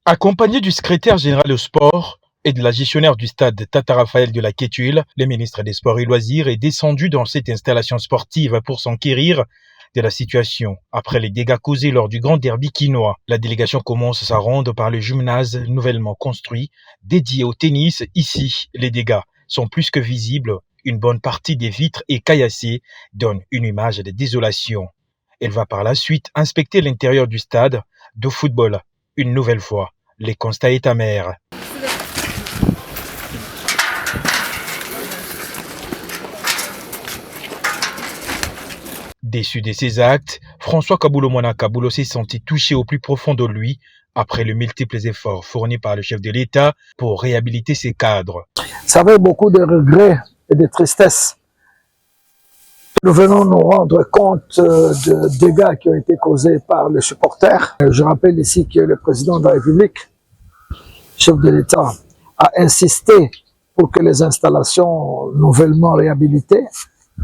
Accompagné du secrétaire général au sport et de la gestionnaire du stade Tata Raphaël de la Quétuile, le ministre des Sports et Loisirs est descendu dans cette installation sportive pour s'enquérir de la situation après les dégâts causés lors du grand derby quinois. La délégation commence sa ronde par le gymnase nouvellement construit, dédié au tennis. Ici, les dégâts sont plus que visibles. Une bonne partie des vitres et caillassées donne une image de désolation. Elle va par la suite inspecter l'intérieur du stade de football. Une nouvelle fois, les constats est amer. Déçu de ces actes, François Kaboulo-Moana Kaboulo s'est senti touché au plus profond de lui après les multiples efforts fournis par le chef de l'État pour réhabiliter ses cadres. Ça avait beaucoup de regrets et de tristesse. Nous venons nous rendre compte de dégâts qui ont été causés par les supporters. Je rappelle ici que le président de la République, chef de l'État, a insisté pour que les installations nouvellement réhabilitées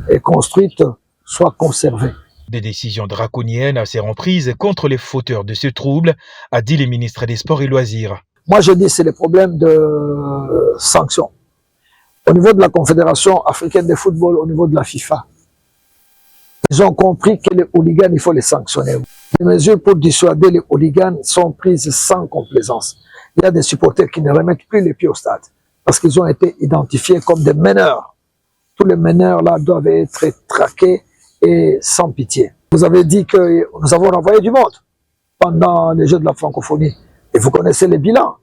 et construites soient conservées. Des décisions draconiennes seront prises contre les fauteurs de ce trouble, a dit le ministre des Sports et Loisirs. Moi, je dis que c'est le problème de sanctions. Au niveau de la Confédération africaine de football, au niveau de la FIFA, ils ont compris que les hooligans, il faut les sanctionner. Les mesures pour dissuader les hooligans sont prises sans complaisance. Il y a des supporters qui ne remettent plus les pieds au stade parce qu'ils ont été identifiés comme des meneurs. Tous les meneurs là doivent être traqués et sans pitié. Vous avez dit que nous avons renvoyé du monde pendant les Jeux de la francophonie. Et vous connaissez les bilans.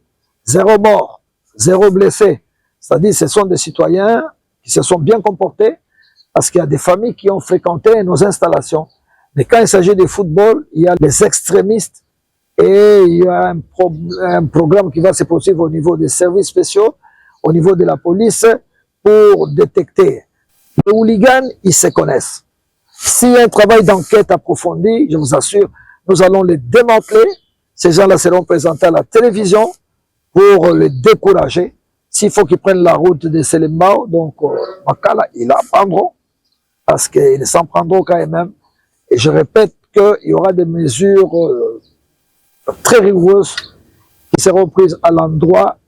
0 mort, 0 blessé. C'est-à-dire ce sont des citoyens qui se sont bien comportés parce qu'il y a des familles qui ont fréquenté nos installations. Mais quand il s'agit de football, il y a les extrémistes et il y a un programme qui va se poursuivre au niveau des services spéciaux, au niveau de la police, pour détecter. Les hooligans, ils se connaissent. S'il y a un travail d'enquête approfondi, je vous assure, nous allons les démanteler. Ces gens-là seront présentés à la télévision pour les décourager. S'il faut qu'ils prennent la route de Selembao, donc Makala, ils la prendront, parce qu'ils s'en prendront quand même. Et je répète qu'il y aura des mesures très rigoureuses qui seront prises à l'endroit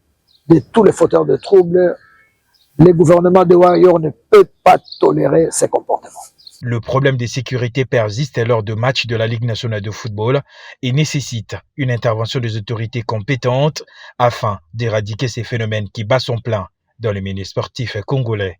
de tous les fauteurs de troubles. Le gouvernement de Warrior ne peut pas tolérer ces comportements. Le problème de sécurité persiste lors de matchs de la Ligue nationale de football et nécessite une intervention des autorités compétentes afin d'éradiquer ces phénomènes qui battent son plein dans les milieux sportifs congolais.